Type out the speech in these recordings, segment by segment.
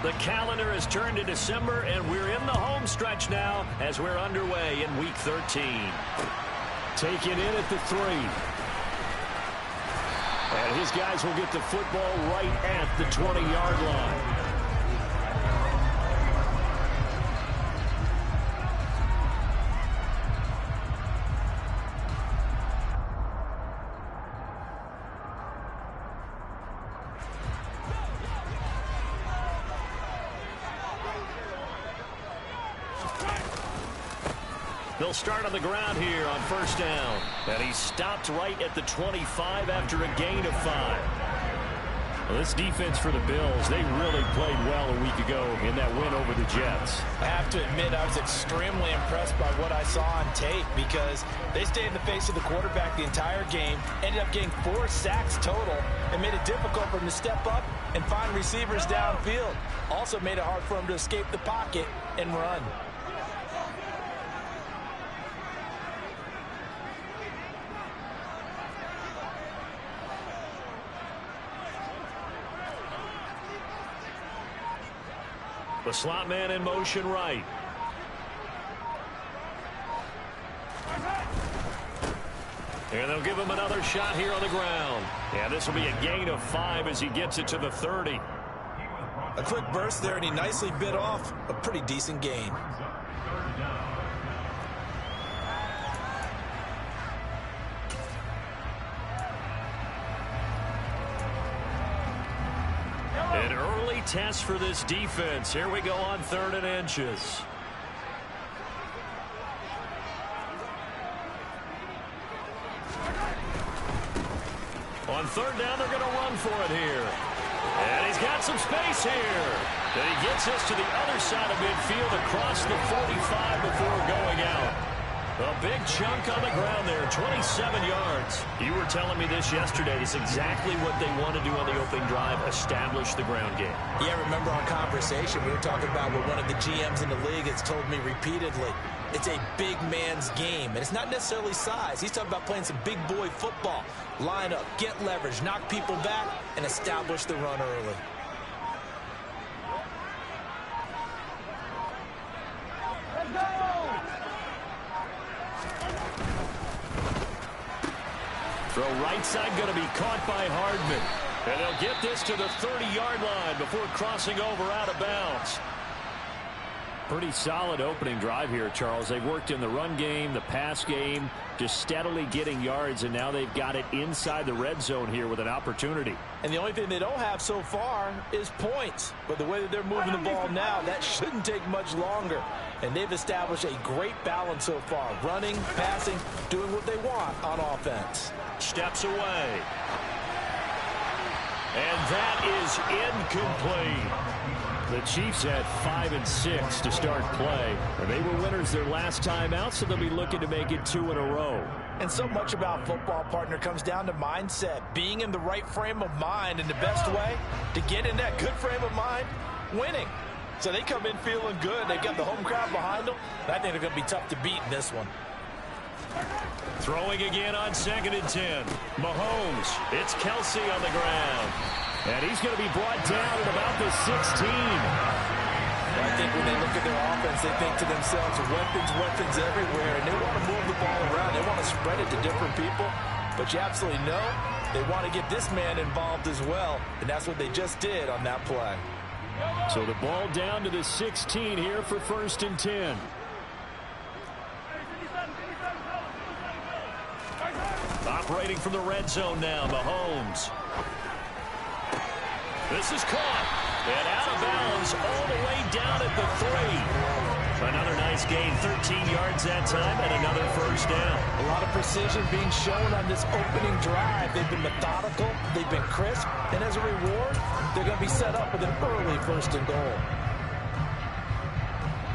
The calendar has turned to December, and we're in the home stretch now as we're underway in Week 13. Taken in at the 3. And his guys will get the football right at the 20-yard line. They'll start on the ground here on first down. And he stopped right at the 25 after a gain of 5. Well, this defense for the Bills, they really played well a week ago in that win over the Jets. I have to admit, I was extremely impressed by what I saw on tape because they stayed in the face of the quarterback the entire game, ended up getting 4 sacks total, and made it difficult for him to step up and find receivers downfield. Also made it hard for him to escape the pocket and run. The slot man in motion right. And they'll give him another shot here on the ground. And this will be a gain of 5 as he gets it to the 30. A quick burst there, and he nicely bit off a pretty decent gain. An early test for this defense. Here we go on 3rd and inches. On 3rd down, they're going to run for it here. And he's got some space here. Then he gets us to the other side of midfield across the 45 before going out. A big chunk on the ground there, 27 yards. You were telling me this yesterday. It's exactly what they want to do on the opening drive, establish the ground game. Yeah, remember our conversation. We were talking about what one of the GMs in the league has told me repeatedly. It's a big man's game, and it's not necessarily size. He's talking about playing some big boy football. Line up, get leverage, knock people back, and establish the run early. Throw right side going to be caught by Hardman. And they'll get this to the 30-yard line before crossing over out of bounds. Pretty solid opening drive here, Charles. They've worked in the run game, the pass game, just steadily getting yards, and now they've got it inside the red zone here with an opportunity. And the only thing they don't have so far is points. But the way that they're moving the ball now, that shouldn't take much longer. And they've established a great balance so far. Running, passing, doing what they want on offense. Steps away. And that is incomplete. The Chiefs had 5 and 6 to start play. They were winners their last time out, so they'll be looking to make it 2 in a row. And so much about football, partner, comes down to mindset. Being in the right frame of mind, and the best way to get in that good frame of mind, winning. So they come in feeling good. They've got the home crowd behind them. I think they're going to be tough to beat in this one. Throwing again on 2nd and 10. Mahomes. It's Kelsey on the ground. And he's going to be brought down at about the 16. I think when they look at their offense, they think to themselves, weapons everywhere. And they want to move the ball around. They want to spread it to different people. But you absolutely know they want to get this man involved as well. And that's what they just did on that play. So the ball down to the 16 here for 1st and 10. Operating from the red zone now, Mahomes. This is caught. And out of bounds all the way down at the 3. Another nice gain, 13 yards that time, and another first down. A lot of precision being shown on this opening drive. They've been methodical, they've been crisp, and as a reward, they're going to be set up with an early 1st and goal.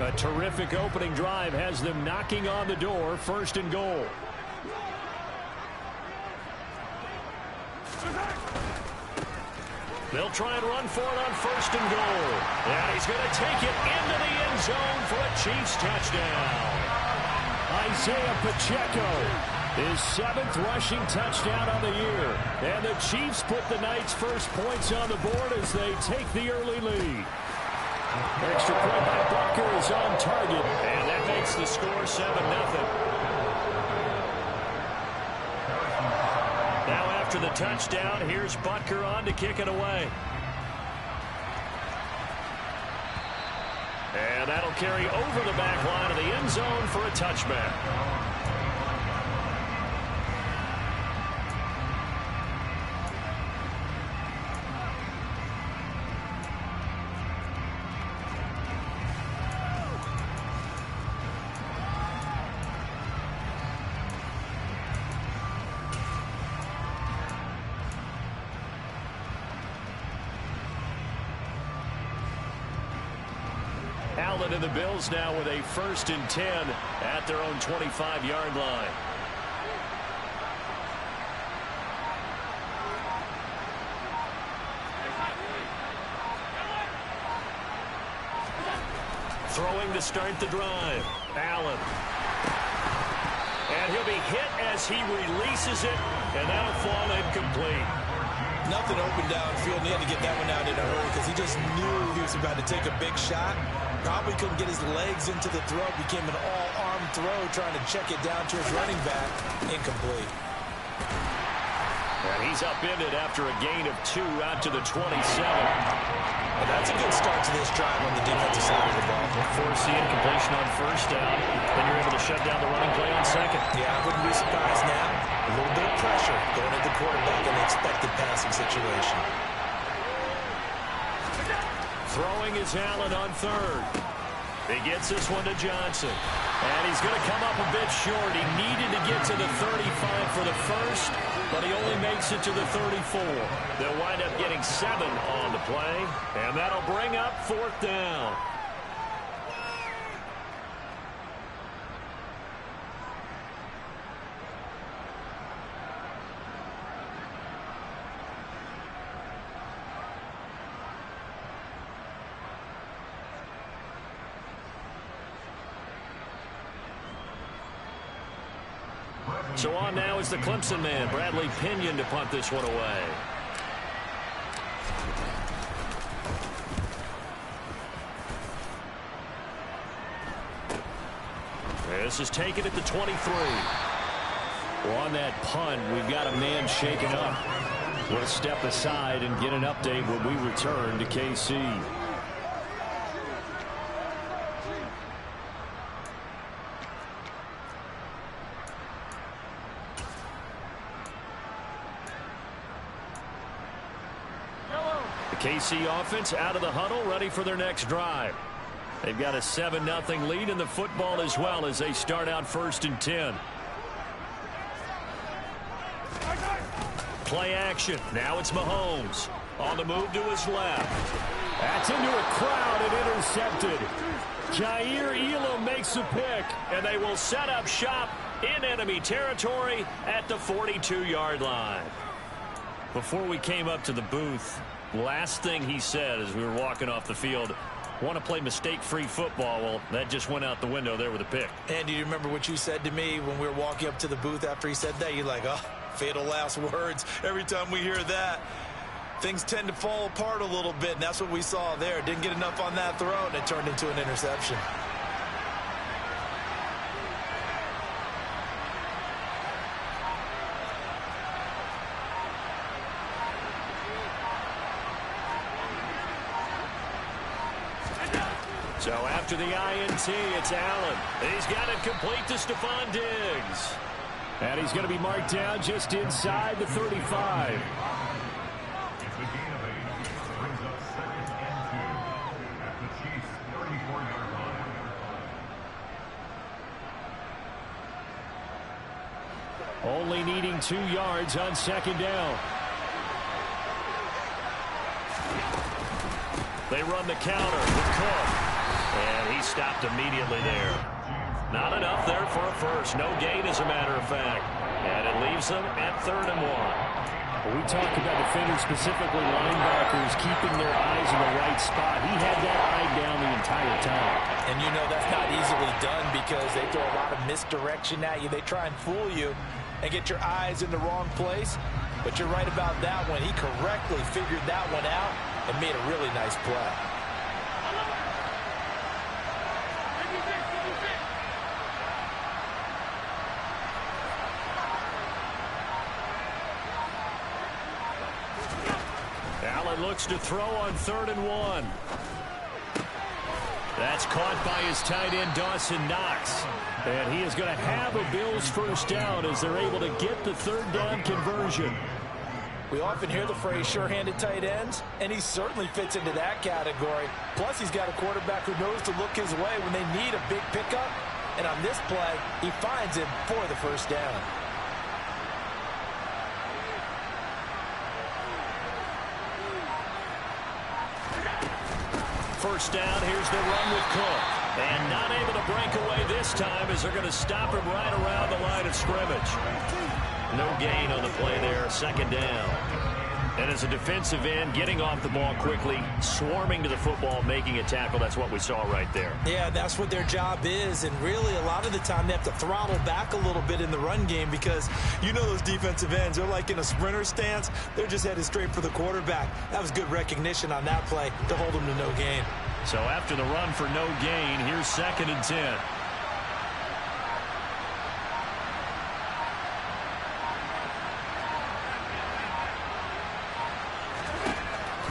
A terrific opening drive has them knocking on the door, 1st and goal. They'll try and run for it on 1st and goal. And he's going to take it into the end zone for a Chiefs touchdown. Isaiah Pacheco, his 7th rushing touchdown on the year. And the Chiefs put the night's first points on the board as they take the early lead. Extra point by Butker is on target, and that makes the score 7-0. Now after the touchdown, here's Butker on to kick it away. And that'll carry over the back line of the end zone for a touchback. Allen and the Bills now with a 1st and 10 at their own 25-yard line. Throwing to start the drive. Allen. And he'll be hit as he releases it, and that'll fall incomplete. Nothing open downfield. He had to get that one out in a hurry because he just knew he was about to take a big shot. Probably couldn't get his legs into the throw. Became an all-arm throw trying to check it down to his running back. Incomplete. And he's upended after a gain of 2 out to the 27. And that's a good start to this drive on the defensive side of the ball. Force the incompletion on 1st down. Then you're able to shut down the running play on 2nd. Yeah, I wouldn't be surprised now. A little bit of pressure going at the quarterback in the expected passing situation. Throwing is Allen on 3rd. He gets this one to Johnson. And he's going to come up a bit short. He needed to get to the 35 for the first, but he only makes it to the 34. They'll wind up getting 7 on the play, and that'll bring up 4th down. So on now is the Clemson man, Bradley Pinion, to punt this one away. This is taken at the 23. Well, on that punt, we've got a man shaken up. We'll step aside and get an update when we return to KC. KC offense out of the huddle, ready for their next drive. They've got a 7-0 lead in the football as well as they start out 1st and 10. Play action. Now it's Mahomes. On the move to his left. That's into a crowd and intercepted. Jair Elam makes a pick, and they will set up shop in enemy territory at the 42-yard line. Before we came up to the booth, last thing he said as we were walking off the field, want to play mistake-free football. Well, that just went out the window there with a pick. And do you remember what you said to me when we were walking up to the booth after he said that? You're like, oh, fatal last words. Every time we hear that, things tend to fall apart a little bit, and that's what we saw there. Didn't get enough on that throw, and it turned into an interception. So after the INT, it's Allen. He's got it complete to Stephon Diggs. And he's going to be marked down just inside the 35. Only needing 2 yards on 2nd down. They run the counter with Cook. And he stopped immediately there. Not enough there for a first. No gain, as a matter of fact. And it leaves them at 3rd and 1. Well, we talk about defenders, specifically linebackers, keeping their eyes in the right spot. He had that eye down the entire time. And you know that's not easily done because they throw a lot of misdirection at you. They try and fool you and get your eyes in the wrong place. But you're right about that one. He correctly figured that one out and made a really nice play. Allen looks to throw on 3rd and 1. That's caught by his tight end, Dawson Knox. And he is going to have a Bills first down as they're able to get the 3rd down conversion. We often hear the phrase sure-handed tight ends, and he certainly fits into that category. Plus, he's got a quarterback who knows to look his way when they need a big pickup. And on this play, he finds him for the first down. First down, here's the run with Cook. And not able to break away this time as they're going to stop him right around the line of scrimmage. No gain on the play there, 2nd down. And as a defensive end, getting off the ball quickly, swarming to the football, making a tackle, that's what we saw right there. Yeah, that's what their job is, and really a lot of the time they have to throttle back a little bit in the run game because you know those defensive ends, they're like in a sprinter stance. They're just headed straight for the quarterback. That was good recognition on that play to hold them to no gain. So after the run for no gain, here's 2nd and 10.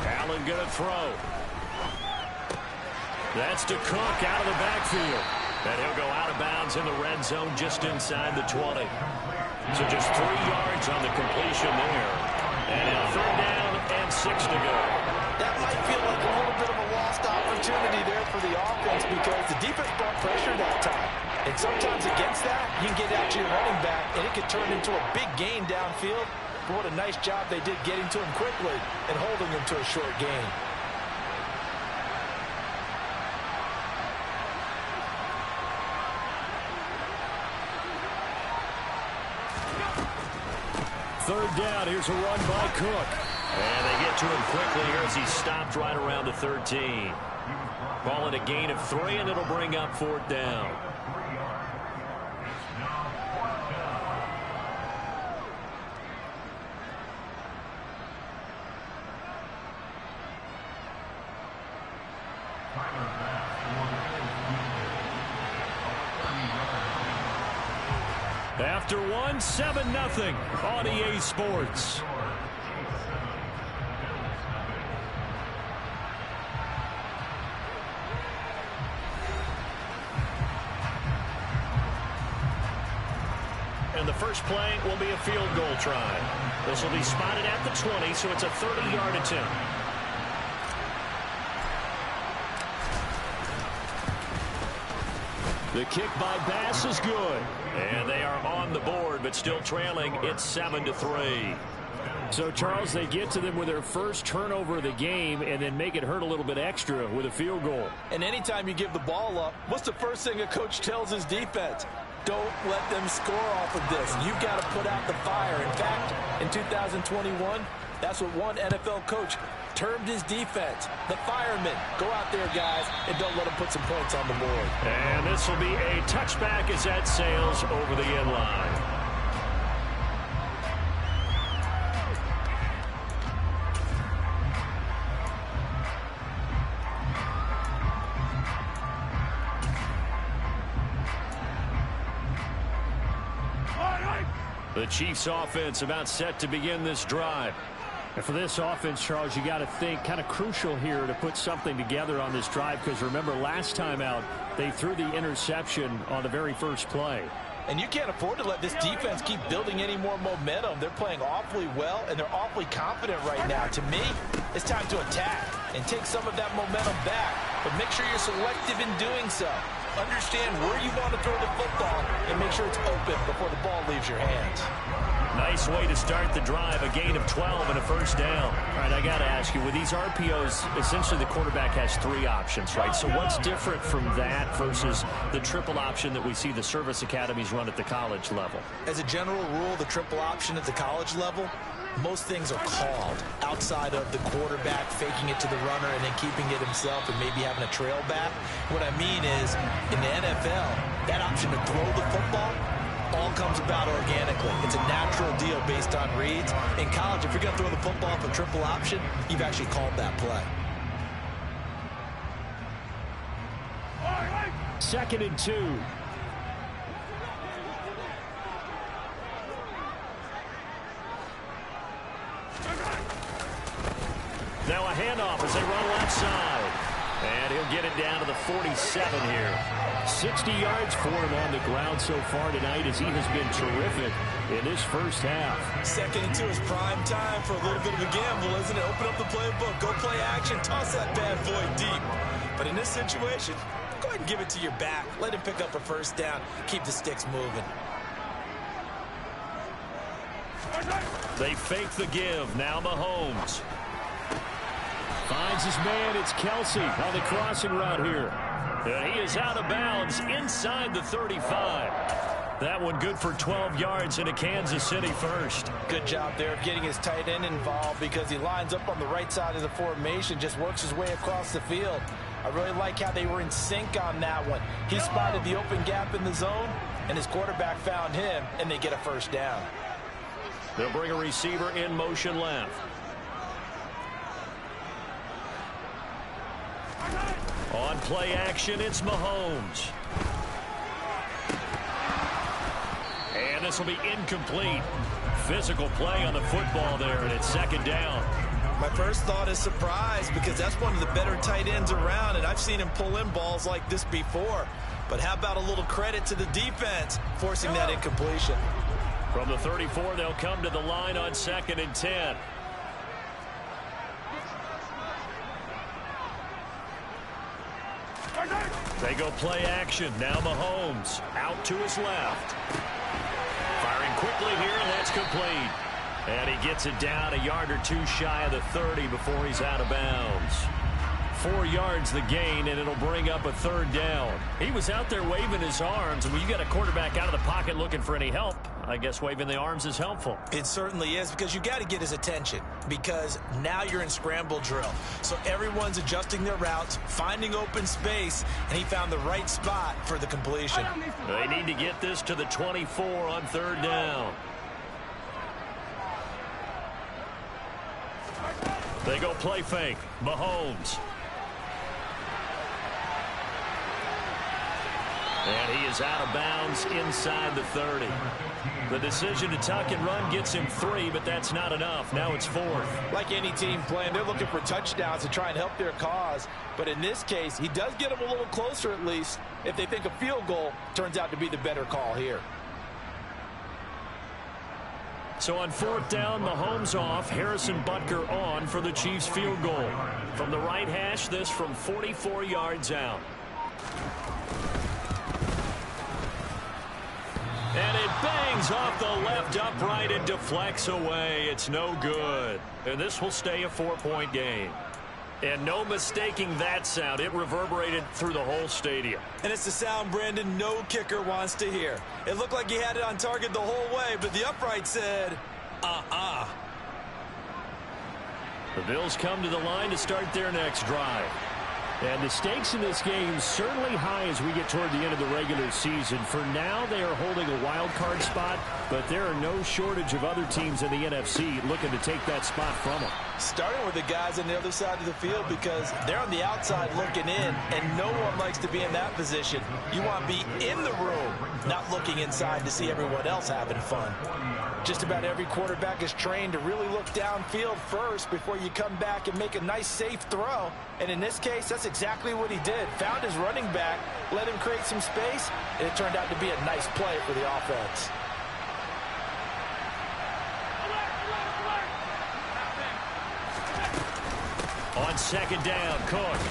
Allen going to throw. That's to Cook out of the backfield. And he'll go out of bounds in the red zone just inside the 20. So just 3 yards on the completion there. And now 3rd down and 6 to go. That might feel like a little bit of a lost opportunity there for the offense because the defense brought pressure that time. And sometimes against that, you can get out to your running back, and it can turn into a big gain downfield. But what a nice job they did getting to him quickly and holding him to a short gain. Third down, here's a run by Cook. And they get to him quickly here as he stopped right around the 13. Ball at a gain of 3, and it'll bring up 4th down. After 1, 7-0 on EA Sports. And the first play will be a field goal try. This will be spotted at the 20, so it's a 30-yard attempt. The kick by Bass is good. And they are on the board, but still trailing. It's 7-3. So, Charles, they get to them with their first turnover of the game and then make it hurt a little bit extra with a field goal. And anytime you give the ball up, what's the first thing a coach tells his defense? Don't let them score off of this. You've got to put out the fire. In fact, in 2021, that's what one NFL coach termed his defense. The firemen. Go out there, guys, and don't let them put some points on the board. And this will be a touchback as that sails over the end line. The Chiefs offense about set to begin this drive. And for this offense, Charles, you got to think kind of crucial here to put something together on this drive because remember last time out they threw the interception on the very first play. And you can't afford to let this defense keep building any more momentum. They're playing awfully well, and they're awfully confident right now. To me, it's time to attack and take some of that momentum back. But make sure you're selective in doing so. Understand where you want to throw the football and make sure it's open before the ball leaves your hands. Nice way to start the drive, a gain of 12 and a first down. All right, I got to ask you, with these RPOs, essentially the quarterback has 3 options, right? So what's different from that versus the triple option that we see the service academies run at the college level? As a general rule, the triple option at the college level, most things are called outside of the quarterback faking it to the runner and then keeping it himself and maybe having a trail back. What I mean is, in the NFL, that option to throw the football all comes about organically. It's a natural deal based on reads. In college, if you're going to throw the football off a triple option, you've actually called that play. 2nd and 2. Now a handoff as they run left side. And he'll get it down to the 47 here. 60 yards for him on the ground so far tonight as he has been terrific in this first half. Second and 2 is prime time for a little bit of a gamble, isn't it? Open up the playbook, go play action, toss that bad boy deep. But in this situation, go ahead and give it to your back. Let him pick up a first down. Keep the sticks moving. They fake the give. Now Mahomes. Finds his man. It's Kelsey on the crossing route here. And he is out of bounds inside the 35. That one good for 12 yards into Kansas City first. Good job there of getting his tight end involved because he lines up on the right side of the formation, just works his way across the field. I really like how they were in sync on that one. He spotted the open gap in the zone, and his quarterback found him, and they get a first down. They'll bring a receiver in motion left. On play action, it's Mahomes. And this will be incomplete. Physical play on the football there, and it's second down. My first thought is surprise because that's one of the better tight ends around, and I've seen him pull in balls like this before. But how about a little credit to the defense forcing that incompletion? From the 34, they'll come to the line on 2nd and 10. They go play action. Now Mahomes out to his left. Firing quickly here, and that's complete. And he gets it down a yard or two shy of the 30 before he's out of bounds. 4 yards the gain, and it'll bring up a third down. He was out there waving his arms, and when you got a quarterback out of the pocket looking for any help, I guess waving the arms is helpful. It certainly is because you got to get his attention because now you're in scramble drill. So everyone's adjusting their routes, finding open space, and he found the right spot for the completion. They need to get this to the 24 on third down. They go play fake. Mahomes. And he is out of bounds inside the 30. The decision to tuck and run gets him 3, but that's not enough. Now it's 4th. Like any team playing, they're looking for touchdowns to try and help their cause. But in this case, he does get them a little closer at least if they think a field goal turns out to be the better call here. So on 4th down, Mahomes off, Harrison Butker on for the Chiefs field goal. From the right hash, this from 44 yards out. And it bangs off the left upright and deflects away. It's no good. And this will stay a 4-point game. And no mistaking that sound. It reverberated through the whole stadium. And it's the sound, Brandon, no kicker wants to hear. It looked like he had it on target the whole way, but the upright said, The Bills come to the line to start their next drive. And the stakes in this game certainly high as we get toward the end of the regular season. For now, they are holding a wild card spot, but there are no shortage of other teams in the NFC looking to take that spot from them. Starting with the guys on the other side of the field because they're on the outside looking in, and no one likes to be in that position. You want to be in the room, not looking inside to see everyone else having fun. Just about every quarterback is trained to really look downfield first before you come back and make a nice, safe throw. And in this case, that's exactly what he did. Found his running back, let him create some space, and it turned out to be a nice play for the offense. On 2nd down, Cook.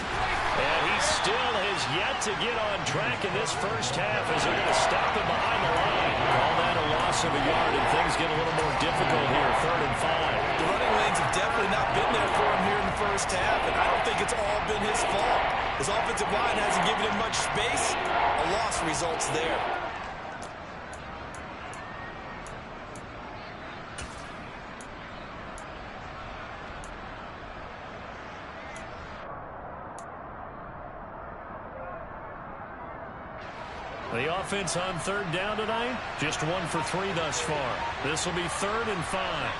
And he still has yet to get on track in this first half as they're going to stop him behind the line. Call that a loss of a yard, and things get a little more difficult here, 3rd and 5. The running lanes have definitely not been there for him here in the first half, and I don't think it's all been his fault. His offensive line hasn't given him much space. A loss results there. The offense on 3rd down tonight, just 1 for 3 thus far. This will be 3rd and 5.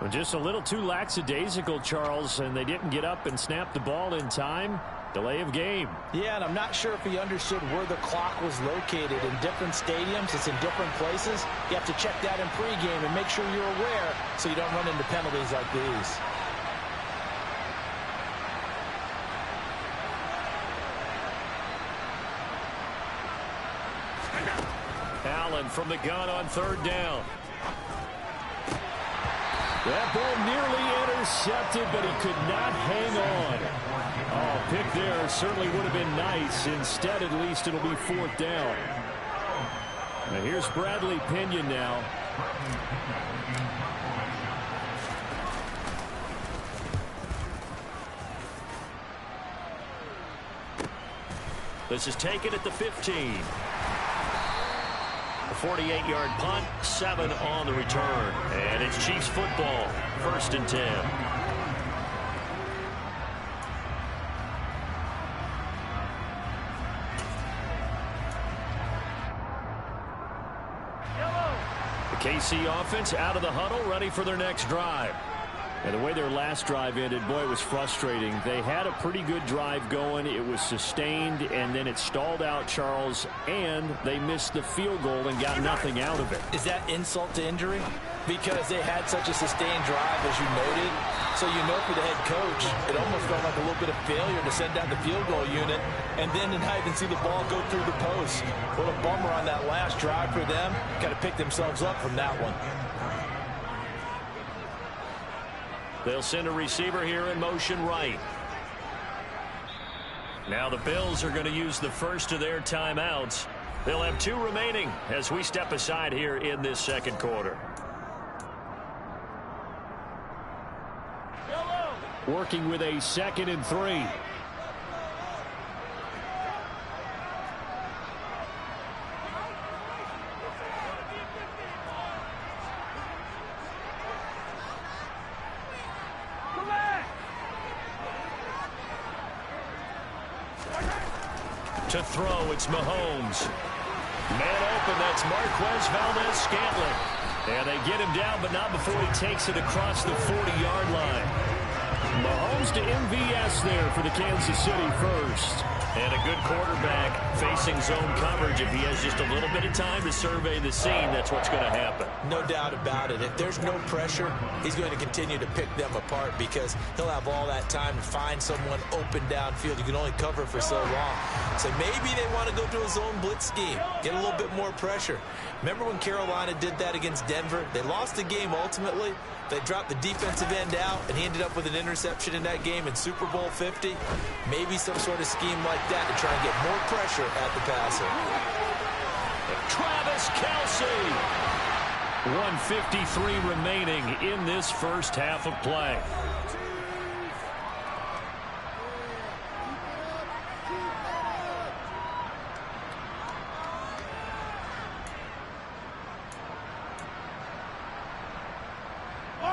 Well, just a little too lackadaisical, Charles, and they didn't get up and snap the ball in time. Delay of game. Yeah, and I'm not sure if he understood where the clock was located. In different stadiums, it's in different places. You have to check that in pregame and make sure you're aware so you don't run into penalties like these. Allen from the gun on third down. That ball nearly intercepted, but he could not hang on. Oh, pick there certainly would have been nice. Instead, at least it'll be fourth down. Now here's Bradley Pinion now. This is taken at the 15. A 48-yard punt, 7 on the return. And it's Chiefs football, 1st and 10. The KC offense out of the huddle, ready for their next drive. And the way their last drive ended, boy, it was frustrating. They had a pretty good drive going. It was sustained, and then it stalled out, Charles, and they missed the field goal and got nothing out of it. Is that insult to injury? Because they had such a sustained drive, as you noted. So you know for the head coach, it almost felt like a little bit of failure to send out the field goal unit and then to not even see the ball go through the post. What a bummer on that last drive for them. Got to pick themselves up from that one. They'll send a receiver here in motion right. Now the Bills are going to use the first of their timeouts. They'll have 2 remaining as we step aside here in this second quarter. Working with a 2nd and 3. To throw, it's Mahomes. Man open, that's Marquez Valdez-Scantling. And they get him down, but not before he takes it across the 40-yard line. Mahomes to MVS there for the Kansas City first. And a good quarterback facing zone coverage. If he has just a little bit of time to survey the scene, that's what's going to happen. No doubt about it. If there's no pressure, he's going to continue to pick them apart because he'll have all that time to find someone open downfield. You can only cover for so long. So maybe they want to go to a zone blitz scheme, get a little bit more pressure. Remember when Carolina did that against Denver? They lost the game ultimately. They dropped the defensive end out, and he ended up with an interception in that game in Super Bowl 50. Maybe some sort of scheme like that to try and get more pressure at the passer. Travis Kelce. 1:53 remaining in this first half of play.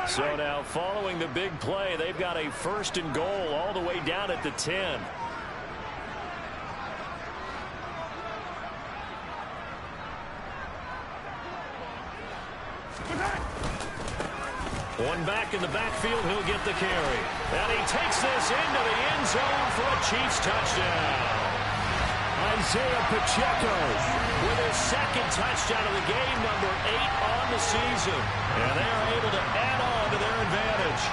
So now following the big play, they've got a 1st and goal all the way down at the 10. One back in the backfield, he'll get the carry. And he takes this into the end zone for a Chiefs touchdown. Isaiah Pacheco with his 2nd touchdown of the game, number 8 on the season. And they are able to add on to their advantage.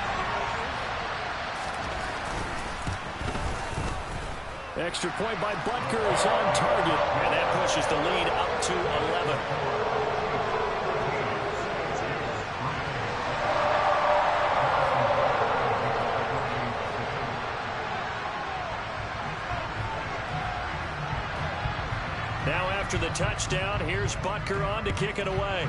Extra point by Butker is on target, and that pushes the lead up to 11. Now after the touchdown, here's Butker on to kick it away.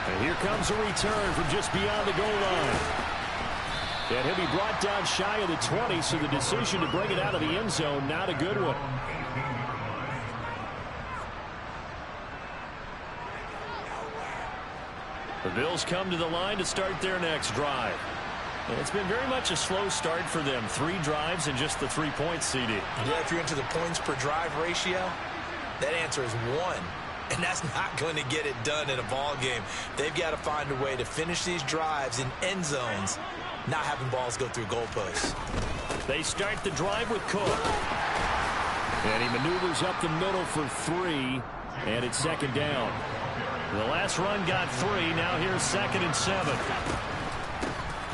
And here comes a return from just beyond the goal line. And he'll be brought down shy of the 20, so the decision to bring it out of the end zone, not a good one. The Bills come to the line to start their next drive. And it's been very much a slow start for them. 3 drives and just the 3 points, CD. Yeah, if you're into the points per drive ratio, that answer is 1. And that's not going to get it done in a ball game. They've got to find a way to finish these drives in end zones not having balls go through goalposts. They start the drive with Cook. And he maneuvers up the middle for 3, and it's second down. The last run got 3. Now here's 2nd and 7.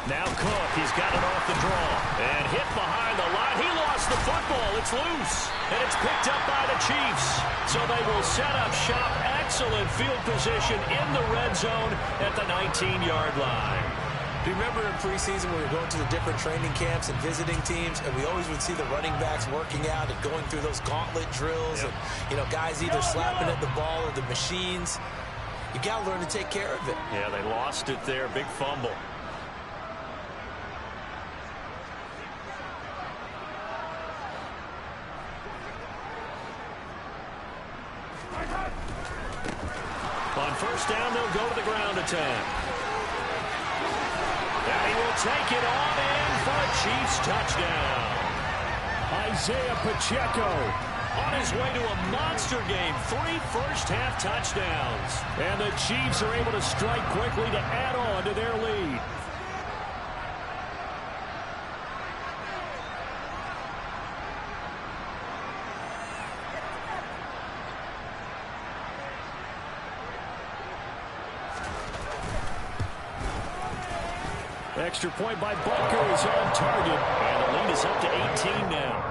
Now Cook, he's got it off the draw. And hit behind the line. He lost the football. It's loose. And it's picked up by the Chiefs. So they will set up shop. Excellent field position in the red zone at the 19-yard line. Do you remember in preseason when we were going to the different training camps and visiting teams, and we always would see the running backs working out and going through those gauntlet drills, and, you know, guys either slapping at the ball or the machines. You got to learn to take care of it. Yeah, they lost it there. Big fumble. On first down, they'll go to the ground attack. And he will take it on in for a Chiefs touchdown. Isaiah Pacheco On his way to a monster game. 3 first-half touchdowns. And the Chiefs are able to strike quickly to add on to their lead. Extra point by Butker is on target. And the lead is up to 18 now.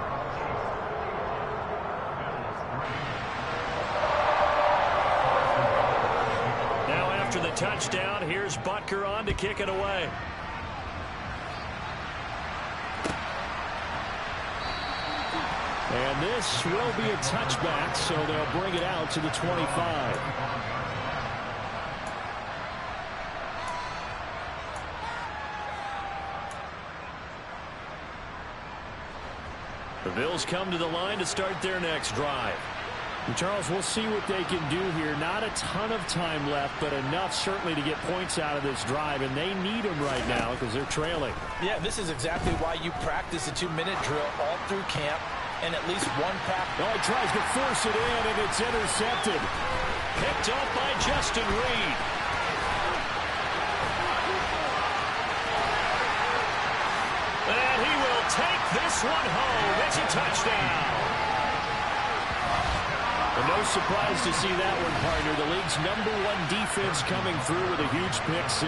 Now after the touchdown, here's Butker on to kick it away. And this will be a touchback, so they'll bring it out to the 25. The Bills come to the line to start their next drive. And Charles, we'll see what they can do here. Not a ton of time left, but enough certainly to get points out of this drive, and they need them right now because they're trailing. Yeah, this is exactly why you practice a 2-minute drill all through camp, and at least one pass. Oh, he tries to force it in, and it's intercepted. Picked up by Justin Reed. And he will take this one home. It's a touchdown. And no surprise to see that one, partner. The league's #1 defense coming through with a huge pick-6.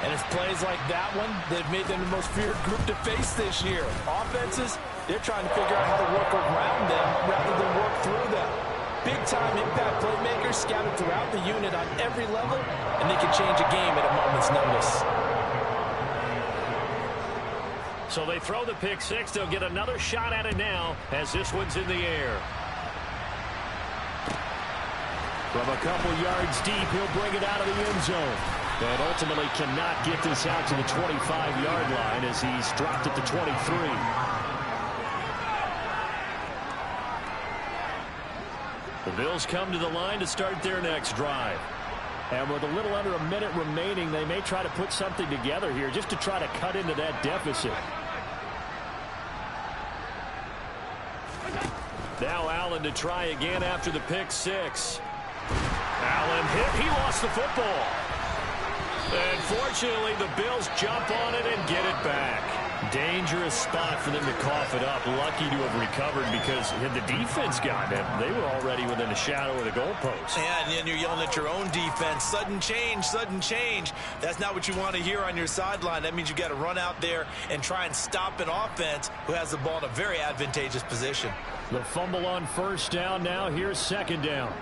And it's plays like that one that have made them the most feared group to face this year. Offenses, they're trying to figure out how to work around them rather than work through them. Big-time impact playmakers scattered throughout the unit on every level, and they can change a game at a moment's notice. So they throw the pick-6. They'll get another shot at it now as this one's in the air. From a couple yards deep, he'll bring it out of the end zone. And ultimately cannot get this out to the 25-yard line as he's dropped at the 23. The Bills come to the line to start their next drive. And with a little under a minute remaining, they may try to put something together here just to try to cut into that deficit. Now Allen to try again after the pick-6. Allen hit. He lost the football. And fortunately, the Bills jump on it and get it back. Dangerous spot for them to cough it up. Lucky to have recovered because had the defense gotten it, they were already within a shadow of the goalpost. Yeah, and then you're yelling at your own defense. Sudden change, sudden change. That's not what you want to hear on your sideline. That means you got to run out there and try and stop an offense who has the ball in a very advantageous position. The fumble on first down. Now here's second down.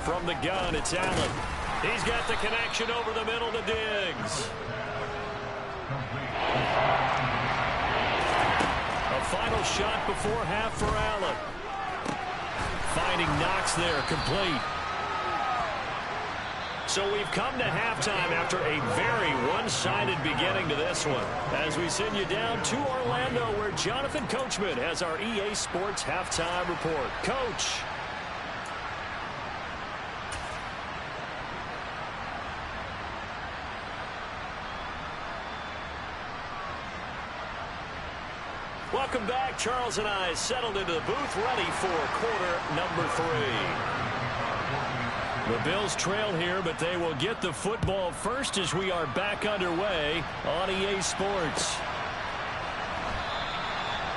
From the gun, it's Allen. He's got the connection over the middle to Diggs. A final shot before half for Allen. Finding Knox there, complete. So we've come to halftime after a very one-sided beginning to this one. As we send you down to Orlando, where Jonathan Coachman has our EA Sports halftime report. Coach. Welcome back. Charles and I settled into the booth ready for quarter number 3. The Bills trail here, but they will get the football first as we are back underway on EA Sports.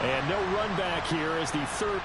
And no run back here as the third.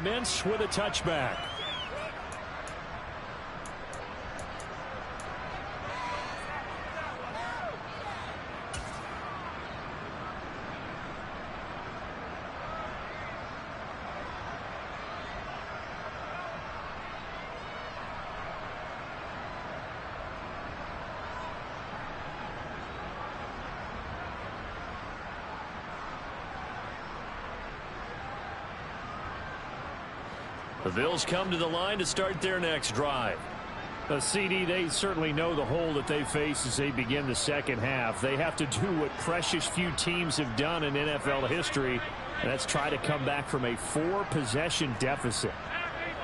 Mintz with a touchback. The Bills come to the line to start their next drive. CD, they certainly know the hole that they face as they begin the second half. They have to do what precious few teams have done in NFL history, and that's try to come back from a 4-possession deficit.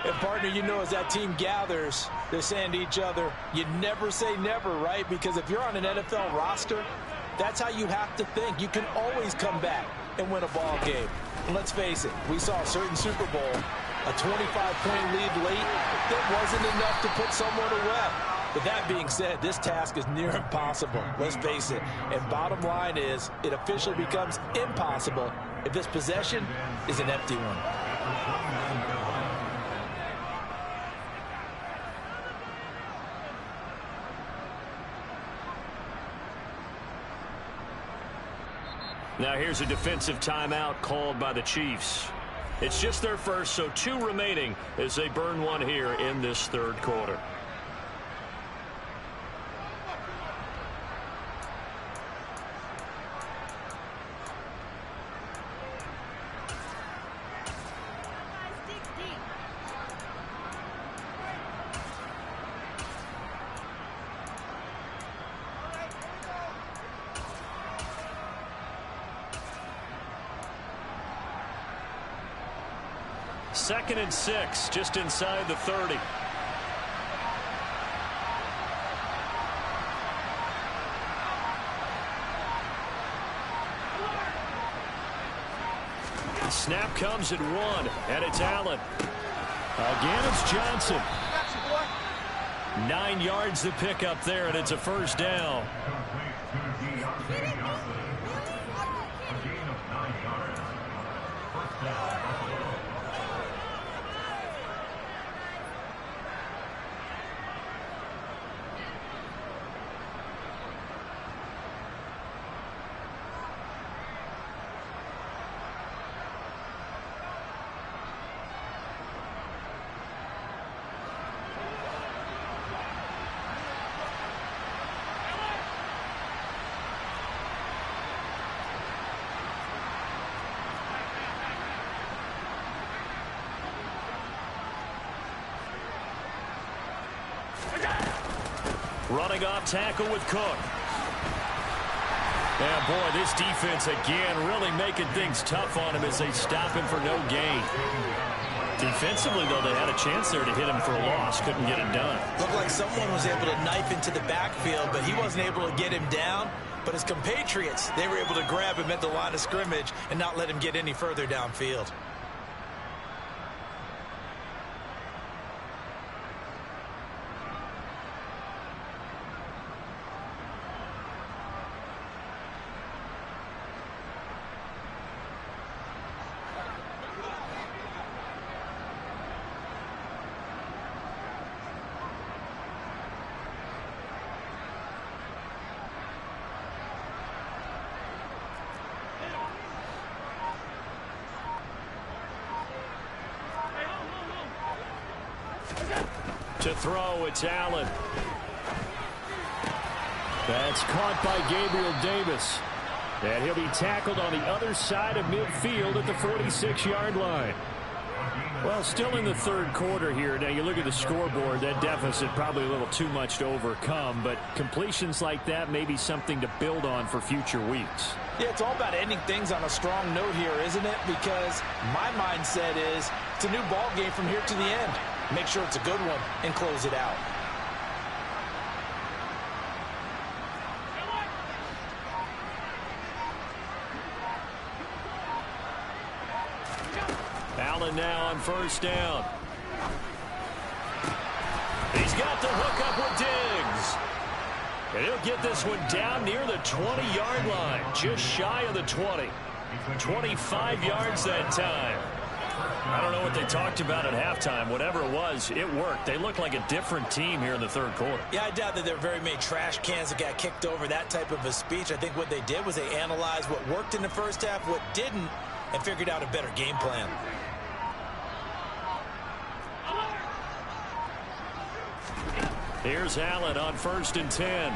And, partner, you know, as that team gathers, they're saying to each other, you never say never, right? Because if you're on an NFL roster, that's how you have to think. You can always come back and win a ball game. And let's face it, we saw a certain Super Bowl, a 25-point lead late, that wasn't enough to put someone away. But that being said, this task is near impossible. Let's face it. And bottom line is, it officially becomes impossible if this possession is an empty one. Now here's a defensive timeout called by the Chiefs. It's just their first, so 2 remaining as they burn one here in this third quarter. Second and 6, just inside the 30. Snap comes at 1, and it's Allen. Again, it's Johnson. 9 yards to pick up there, and it's a first down. Running off tackle with Cook. And boy, this defense again really making things tough on him as they stop him for no gain. Defensively, though, they had a chance there to hit him for a loss. Couldn't get it done. Looked like someone was able to knife into the backfield, but he wasn't able to get him down. But his compatriots, they were able to grab him at the line of scrimmage and not let him get any further downfield. To throw, it's Allen. That's caught by Gabriel Davis. And he'll be tackled on the other side of midfield at the 46-yard line. Well, still in the third quarter here. Now, you look at the scoreboard, that deficit probably a little too much to overcome, but completions like that may be something to build on for future weeks. Yeah, it's all about ending things on a strong note here, isn't it? Because my mindset is it's a new ball game from here to the end. Make sure it's a good one and close it out. Allen now on first down. He's got the hook up with Diggs. And he'll get this one down near the 20-yard line, just shy of the 20. 25 yards that time. I don't know what they talked about at halftime. Whatever it was, it worked. They look like a different team here in the third quarter. Yeah, I doubt that there were very many trash cans that got kicked over, that type of a speech. I think what they did was they analyzed what worked in the first half, what didn't, and figured out a better game plan. Here's Allen on 1st and 10.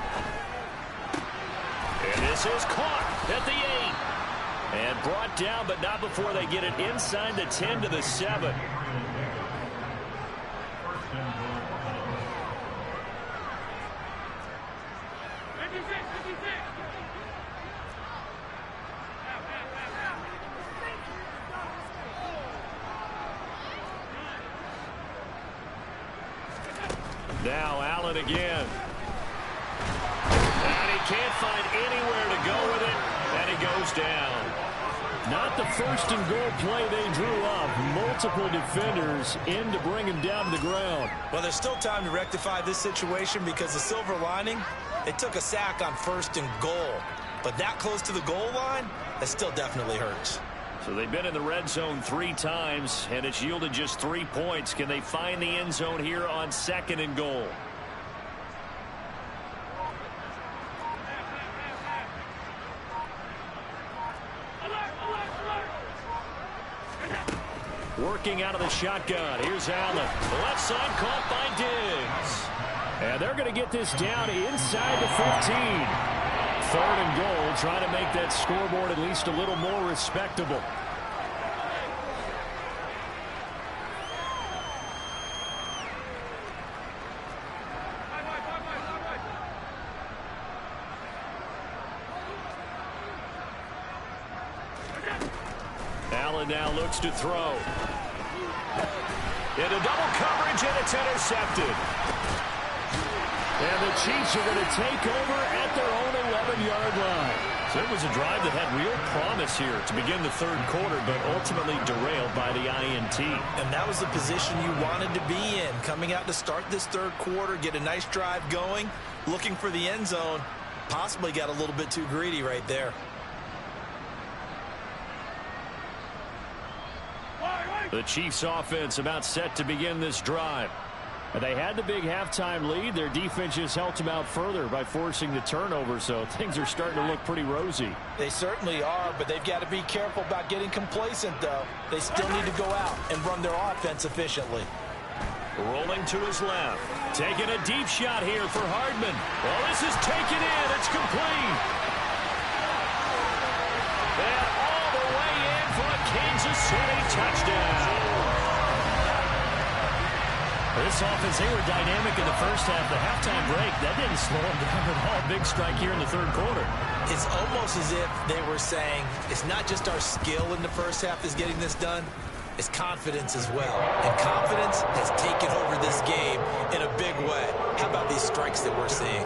And this is caught at the 8. And brought down, but not before they get it inside the 10 to the 7. Now Allen again. And he can't find anywhere to go with it, and he goes down. Not the first and goal play they drew up. Multiple defenders in to bring him down to the ground. Well, there's still time to rectify this situation because the silver lining, they took a sack on 1st and goal. But that close to the goal line, that still definitely hurts. So they've been in the red zone 3 times, and it's yielded just 3 points. Can they find the end zone here on 2nd and goal? Working out of the shotgun. Here's Allen. The left side caught by Diggs. And they're going to get this down inside the 15. 3rd and goal, trying to make that scoreboard at least a little more respectable. Allen now looks to throw. Into double coverage, and it's intercepted. And the Chiefs are going to take over at their own 11-yard line. So it was a drive that had real promise here to begin the third quarter, but ultimately derailed by the INT. And that was the position you wanted to be in. Coming out to start this third quarter, get a nice drive going, looking for the end zone. Possibly got a little bit too greedy right there. The Chiefs offense about set to begin this drive. And they had the big halftime lead. Their defense just helped them out further by forcing the turnover, so things are starting to look pretty rosy. They certainly are, but they've got to be careful about getting complacent, though. They still need to go out and run their offense efficiently. Rolling to his left. Taking a deep shot here for Hardman. Well, this is taken in. It's complete. And all the way in for a Kansas City touchdown. This offense, they were dynamic in the first half. The halftime break, that didn't slow them down at all. Big strike here in the third quarter. It's almost as if they were saying, it's not just our skill in the first half that's getting this done, it's confidence as well. And confidence has taken over this game in a big way. How about these strikes that we're seeing?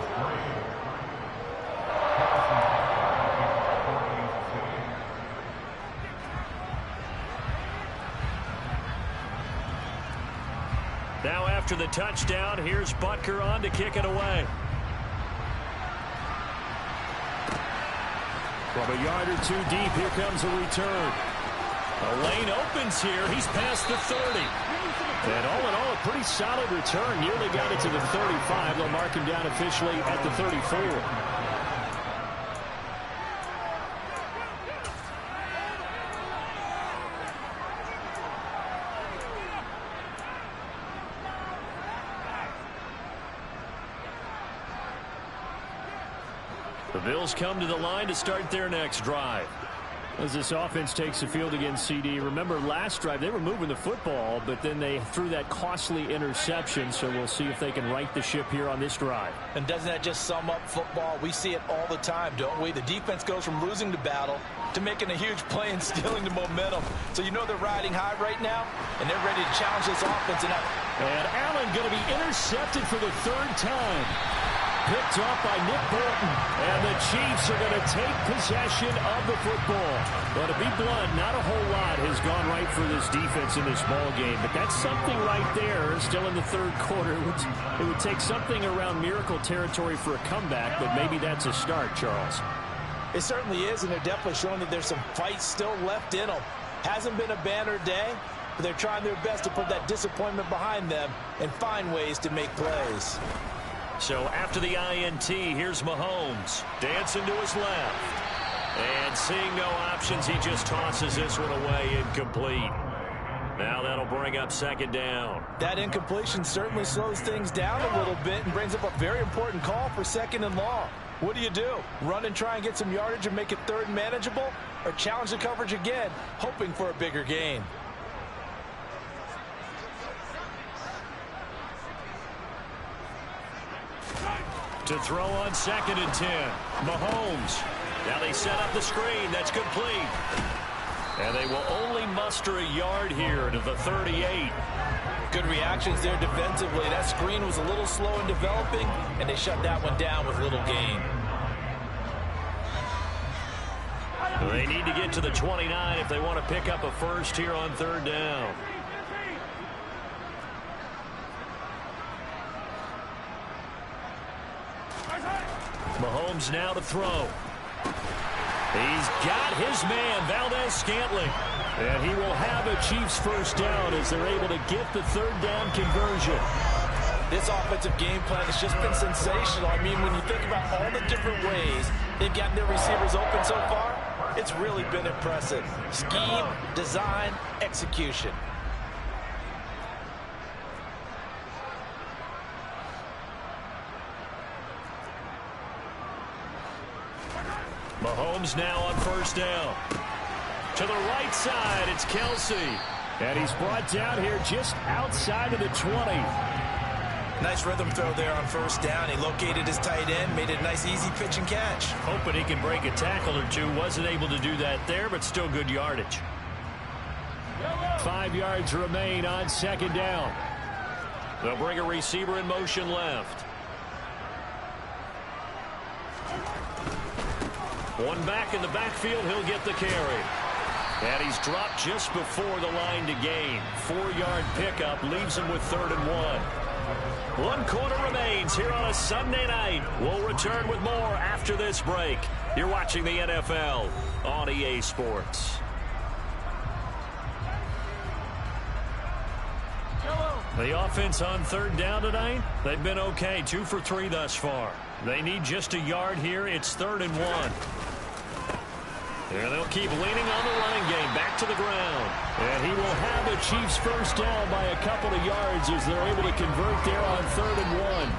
Now after the touchdown, here's Butker on to kick it away. From a yard or two deep, here comes a return. A lane opens here. He's past the 30. And all in all, a pretty solid return. Nearly got it to the 35. They'll mark him down officially at the 34. The Bills come to the line to start their next drive. As this offense takes the field against CD, remember last drive they were moving the football, but then they threw that costly interception, so we'll see if they can right the ship here on this drive. And doesn't that just sum up football? We see it all the time, don't we? The defense goes from losing the battle to making a huge play and stealing the momentum. So you know they're riding high right now, and they're ready to challenge this offense. And Allen going to be intercepted for the third time. Picked off by Nick Bolton. And the Chiefs are going to take possession of the football. Well, to be blunt, not a whole lot has gone right for this defense in this ball game. But that's something right there, still in the third quarter. It would take something around miracle territory for a comeback, but maybe that's a start, Charles. It certainly is, and they're definitely showing that there's some fight still left in them. Hasn't been a banner day, but they're trying their best to put that disappointment behind them and find ways to make plays. So after the INT, here's Mahomes. Dancing to his left. And seeing no options, he just tosses this one away incomplete. Now that'll bring up second down. That incompletion certainly slows things down a little bit and brings up a very important call for second and long. What do? Run and try and get some yardage and make it third and manageable? Or challenge the coverage again, hoping for a bigger gain? To throw on second and 10. Mahomes. Now they set up the screen. That's complete. And they will only muster a yard here to the 38. Good reactions there defensively. That screen was a little slow in developing, and they shut that one down with little gain. They need to get to the 29 if they want to pick up a first here on third down. Mahomes now to throw. He's got his man, Valdez-Scantling. And he will have a Chiefs first down as they're able to get the third down conversion. This offensive game plan has just been sensational. I mean, when you think about all the different ways they've gotten their receivers open so far, it's really been impressive. Scheme, design, execution. Mahomes now on first down. To the right side, it's Kelsey. And he's brought down here just outside of the 20. Nice rhythm throw there on first down. He located his tight end, made it a nice easy pitch and catch. Hoping he can break a tackle or two. Wasn't able to do that there, but still good yardage. 5 yards remain on second down. They'll bring a receiver in motion left. One back in the backfield, he'll get the carry. And he's dropped just before the line to gain. 4-yard pickup leaves him with 3rd and 1. 1 quarter remains here on a Sunday night. We'll return with more after this break. You're watching the NFL on EA Sports. The offense on third down tonight, they've been okay. 2 for 3 thus far. They need just a yard here. It's 3rd and 1. And they'll keep leaning on the running game. Back to the ground. And he will have a Chiefs first down by a couple of yards as they're able to convert there on 3rd and 1.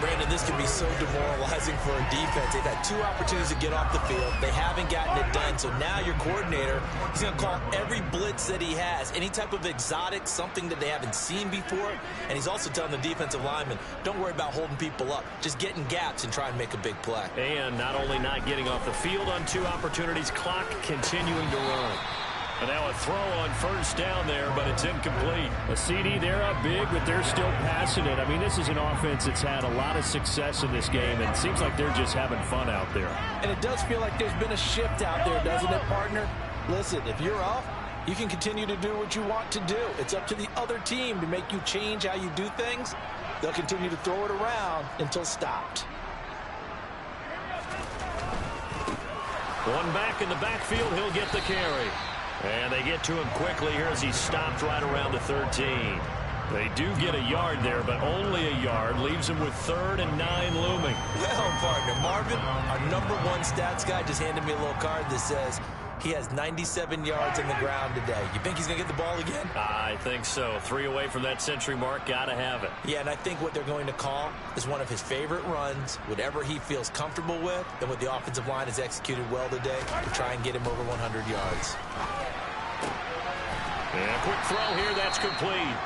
Brandon, this can be so demoralizing for a defense. They've had 2 opportunities to get off the field. They haven't gotten it done. So now your coordinator, he's going to call every blitz that he has, any type of exotic, something that they haven't seen before. And he's also telling the defensive lineman, don't worry about holding people up. Just get in gaps and try and make a big play. And not only not getting off the field on 2 opportunities, clock continuing to run. And now a throw on first down there, but it's incomplete. A CD, they're up big, but they're still passing it. I mean, this is an offense that's had a lot of success in this game, and it seems like they're just having fun out there. And it does feel like there's been a shift out there, doesn't it, partner? Listen, if you're up, you can continue to do what you want to do. It's up to the other team to make you change how you do things. They'll continue to throw it around until stopped. One back in the backfield, he'll get the carry. And they get to him quickly here as he's stopped right around the 13. They do get a yard there, but only a yard. Leaves him with 3rd and 9 looming. Well, partner, Marvin, our #1 stats guy, just handed me a little card that says He has 97 yards on the ground today. You think he's going to get the ball again? I think so. 3 away from that century mark. Got to have it. Yeah, and I think what they're going to call is one of his favorite runs, whatever he feels comfortable with, and what the offensive line has executed well today to try and get him over 100 yards. And a quick throw here. That's complete.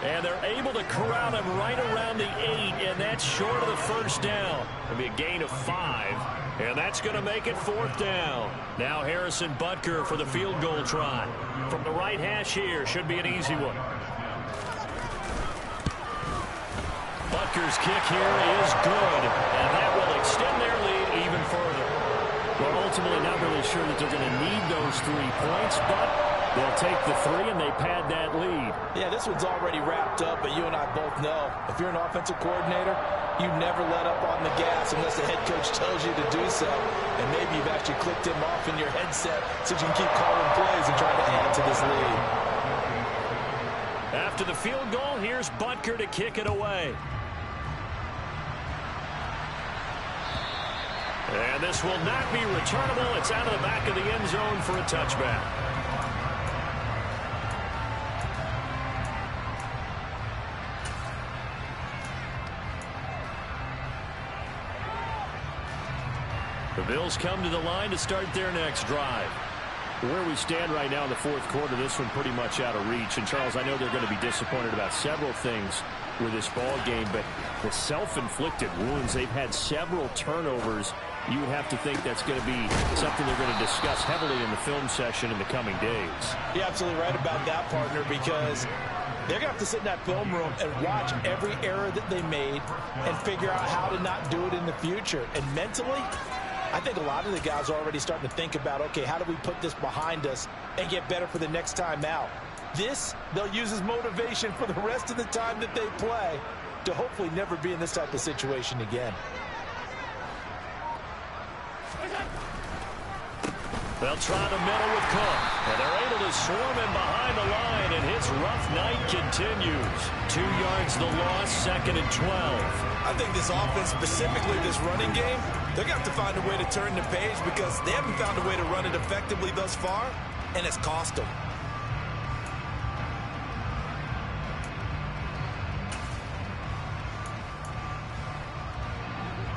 And they're able to corral him right around the 8, and that's short of the first down. It'll be a gain of 5, and that's going to make it 4th down. Now Harrison Butker for the field goal try. From the right hash here, should be an easy one. Butker's kick here is good, and that will extend their lead even further. Well, ultimately not really sure that they're going to need those 3 points, but they'll take the 3 and they pad that lead. Yeah, this one's already wrapped up, but you and I both know if you're an offensive coordinator, you never let up on the gas unless the head coach tells you to do so. And maybe you've actually clicked him off in your headset so you can keep calling plays and trying to add to this lead. After the field goal, here's Butker to kick it away. And this will not be returnable. It's out of the back of the end zone for a touchback. The Bills come to the line to start their next drive. Where we stand right now in the 4th quarter, this one pretty much out of reach. And, Charles, I know they're going to be disappointed about several things with this ball game, but the self-inflicted wounds, they've had several turnovers. You would have to think that's going to be something they're going to discuss heavily in the film session in the coming days. You're absolutely right about that, partner, because they're going to have to sit in that film room and watch every error that they made and figure out how to not do it in the future. And mentally, I think a lot of the guys are already starting to think about, okay, how do we put this behind us and get better for the next time out? This, they'll use as motivation for the rest of the time that they play to hopefully never be in this type of situation again. They'll try the middle with Cook, and they're able to swarm him behind the line, and his rough night continues. 2 yards the loss, 2nd and 12. I think this offense, specifically this running game, they're going to have to find a way to turn the page because they haven't found a way to run it effectively thus far, and it's cost them.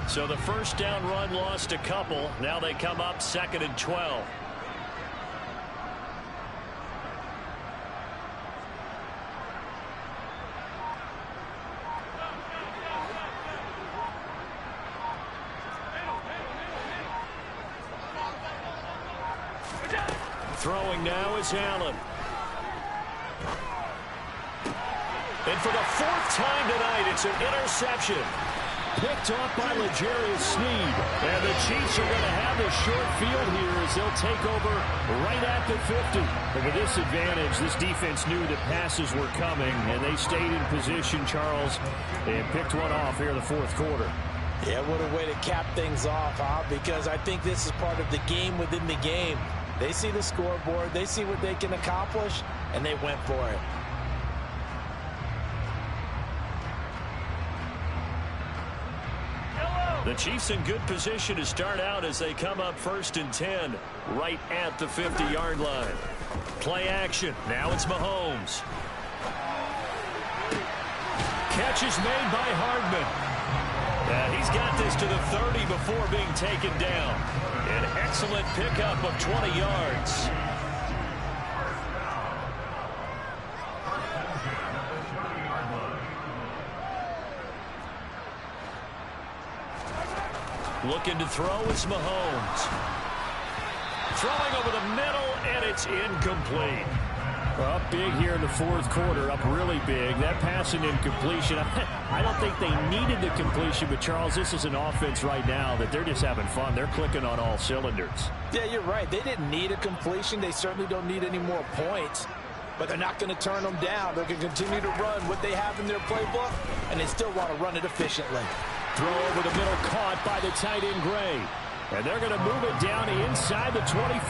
So the first down run lost a couple. Now they come up 2nd and 12. Throwing now is Allen. And for the 4th time tonight, it's an interception. Picked off by L'Jarius Sneed. And the Chiefs are going to have the short field here as they'll take over right at the 50. And with this advantage, this defense knew that passes were coming, and they stayed in position, Charles, and picked one off here in the 4th quarter. Yeah, what a way to cap things off, huh? Because I think this is part of the game within the game. They see the scoreboard, they see what they can accomplish, and they went for it. The Chiefs in good position to start out as they come up 1st and 10 right at the 50-yard line. Play action. Now it's Mahomes. Catch is made by Hardman. And he's got this to the 30 before being taken down. An excellent pickup of 20 yards. Looking to throw is Mahomes. Throwing over the middle, and it's incomplete. Up big here in the 4th quarter, up really big. That pass and incompletion. I don't think they needed the completion, but, Charles, this is an offense right now that they're just having fun. They're clicking on all cylinders. Yeah, you're right. They didn't need a completion. They certainly don't need any more points, but they're not going to turn them down. They're going to continue to run what they have in their playbook, and they still want to run it efficiently. Throw over the middle, caught by the tight end, Gray. And they're going to move it down inside the 25.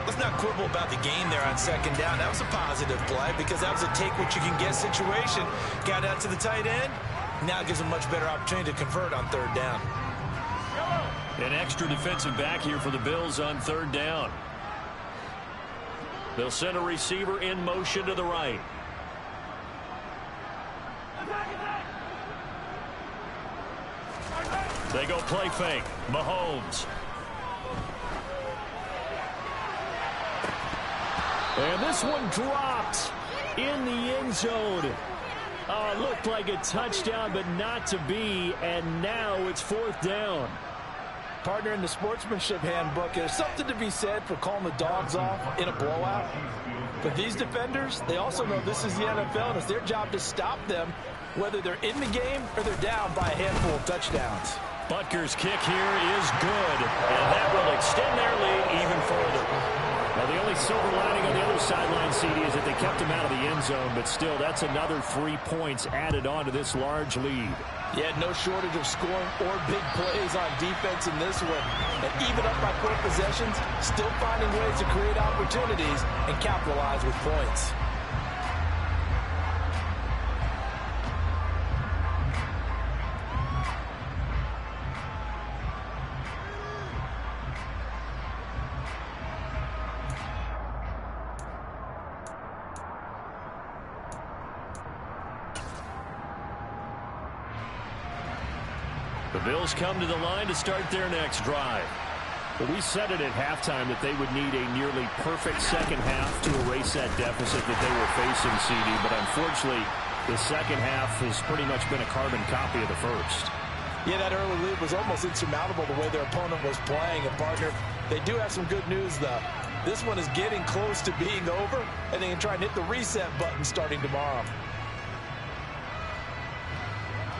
Let's not quibble about the game there on 2nd down. That was a positive play because that was a take-what-you-can-get situation. Got out to the tight end. Now it gives them a much better opportunity to convert on 3rd down. An extra defensive back here for the Bills on third down. They'll send a receiver in motion to the right. They go play fake. Mahomes. And this one dropped in the end zone. Looked like a touchdown, but not to be. And now it's fourth down. Partner, in the sportsmanship handbook, there's something to be said for calling the dogs off in a blowout. But these defenders, they also know this is the NFL, and it's their job to stop them, whether they're in the game or they're down by a handful of touchdowns. Butker's kick here is good, and that will extend their lead even further. Well, the only silver lining on the other sideline, CD, is that they kept him out of the end zone, but still, that's another 3 points added on to this large lead. Yeah, no shortage of scoring or big plays on defense in this one. And even up by 4 possessions, still finding ways to create opportunities and capitalize with points. The Bills come to the line to start their next drive. Well, we said it at halftime that they would need a nearly perfect second half to erase that deficit that they were facing, CD. But unfortunately, the second half has pretty much been a carbon copy of the first. Yeah, that early lead was almost insurmountable the way their opponent was playing. And, partner, they do have some good news, though. This one is getting close to being over, and they can try and hit the reset button starting tomorrow.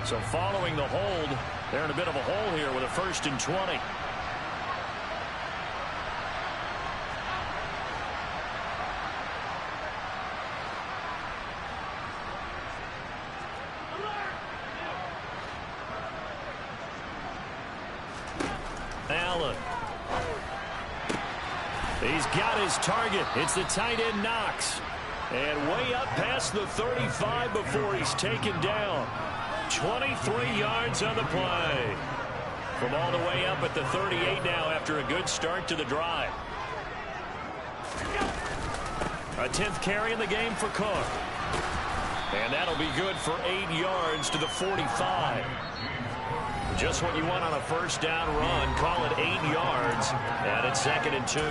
So following the hold, they're in a bit of a hole here with a 1st and 20. Allen. He's got his target. It's the tight end Knox. And way up past the 35 before he's taken down. 23 yards on the play. From all the way up at the 38 now after a good start to the drive. A 10th carry in the game for Cook. And that'll be good for 8 yards to the 45. Just what you want on a first down run. Call it 8 yards. And it's 2nd and 2.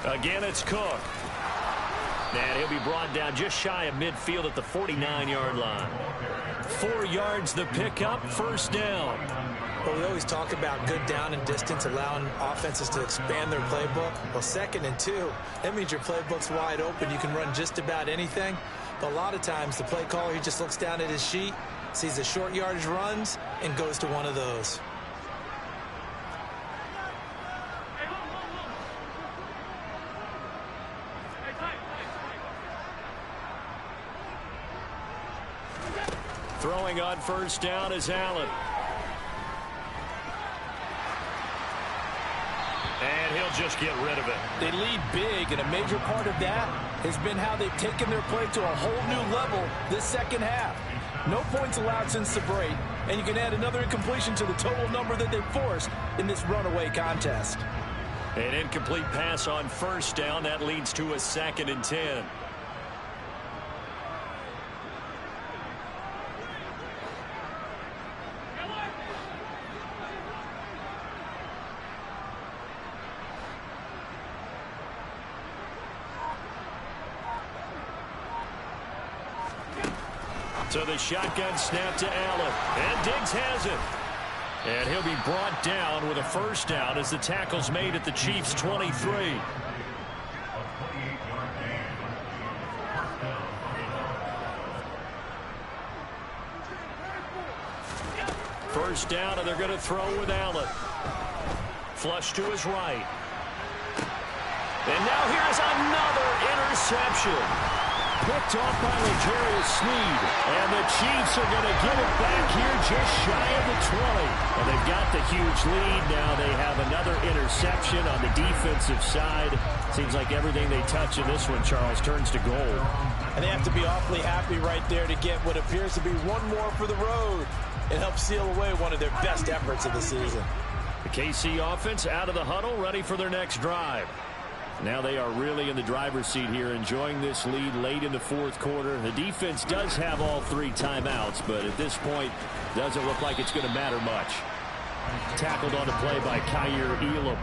Again, it's Cook. And he'll be brought down just shy of midfield at the 49-yard line. 4 yards the pickup, first down. Well, we always talk about good down and distance, allowing offenses to expand their playbook. Well, 2nd and 2, that means your playbook's wide open. You can run just about anything. But a lot of times, the play caller, he just looks down at his sheet, sees the short yardage runs, and goes to one of those. Throwing on first down is Allen. And he'll just get rid of it. They lead big, and a major part of that has been how they've taken their play to a whole new level this second half. No points allowed since the break, and you can add another incompletion to the total number that they've forced in this runaway contest. An incomplete pass on first down. That leads to a 2nd and 10. So the shotgun snap to Allen. And Diggs has it. And he'll be brought down with a first down as the tackle's made at the Chiefs' 23. First down, and they're going to throw with Allen. Flush to his right. And now here's another interception. picked off by L'Jarius Sneed. And the Chiefs are going to get it back here just shy of the 20. And they've got the huge lead. Now they have another interception on the defensive side. Seems like everything they touch in this one, Charles, turns to gold. And they have to be awfully happy right there to get what appears to be one more for the road and help seal away one of their best efforts of the season. The KC offense out of the huddle, ready for their next drive. Now they are really in the driver's seat here, enjoying this lead late in the fourth quarter. The defense does have all 3 timeouts, but at this point, doesn't look like it's going to matter much. Tackled on the play by Kyer Elam.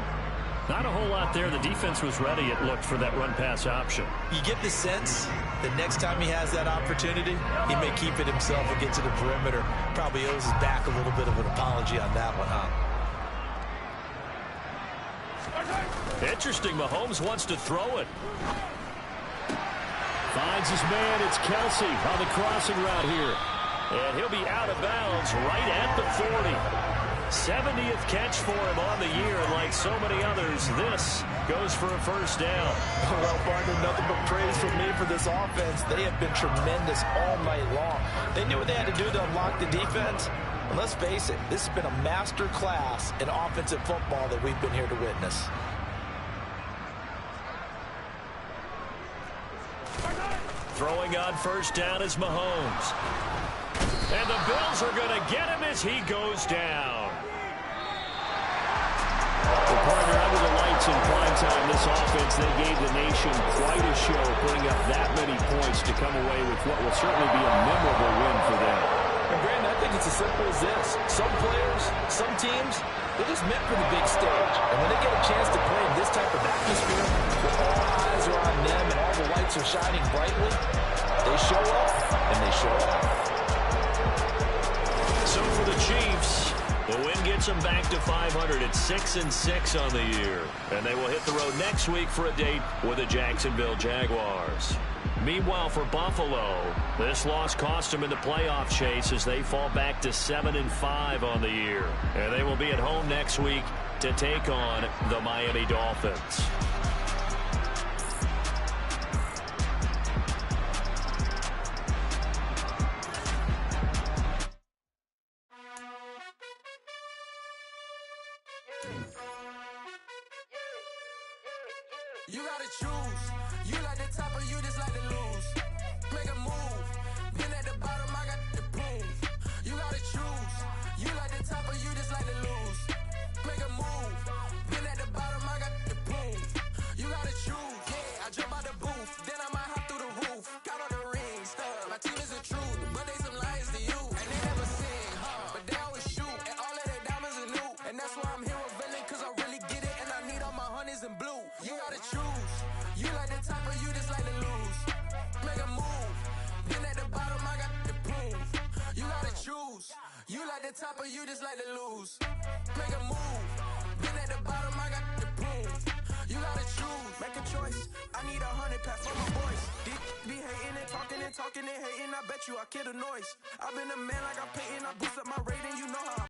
Not a whole lot there. The defense was ready, it looked, for that run-pass option. You get the sense that next time he has that opportunity, he may keep it himself and get to the perimeter. Probably owes his back a little bit of an apology on that one, huh? Interesting. Mahomes wants to throw it. Finds his man. It's Kelsey on the crossing route here. And he'll be out of bounds right at the 40. 70th catch for him on the year, and like so many others, this goes for a first down. Well, partner, nothing but praise from me for this offense. They have been tremendous all night long. They knew what they had to do to unlock the defense. And let's face it, this has been a master class in offensive football that we've been here to witness. Throwing on first down is Mahomes. And the Bills are going to get him as he goes down. The partner under the lights in prime time, this offense, they gave the nation quite a show, putting up that many points to come away with what will certainly be a memorable win for them. And Brandon, I think it's as simple as this. Some players, some teams, they're just meant for the big stage. And when they get a chance to play in this type of atmosphere, where all eyes are on them and all the lights are shining brightly, they show up and they show out. So for the Chiefs, the win gets them back to 500 at 6-6 on the year. And they will hit the road next week for a date with the Jacksonville Jaguars. Meanwhile, for Buffalo, this loss cost them in the playoff chase as they fall back to 7-5 on the year. And they will be at home next week to take on the Miami Dolphins. You gotta choose. You like the top or you just like to lose. Make a move. Been at the bottom, I got the boom. You gotta choose. You like the top or you just like to lose. Make a move. Been at the bottom, I got the boom. You gotta choose. Yeah, I jump out the booth. Then I might hop through the roof. Got on the ring, stuff. My team is the truth, but they some lions to you. And they never sing, but they always shoot. And all of their diamonds are new. And that's why I'm here with Villain, cause I really get it. And I need all my honeys in blue. You gotta choose. You like the top or you just like to lose. Make a move. Been at the bottom, I got the boom. You gotta choose. You like the top or you just like to lose. Make a move. Been at the bottom, I got the boom. You gotta choose. Make a choice. I need 100 pack for my boys. Be hating and talking and hating. I bet you I kill the noise. I've been a man like I'm Peyton. I boost up my rating. You know how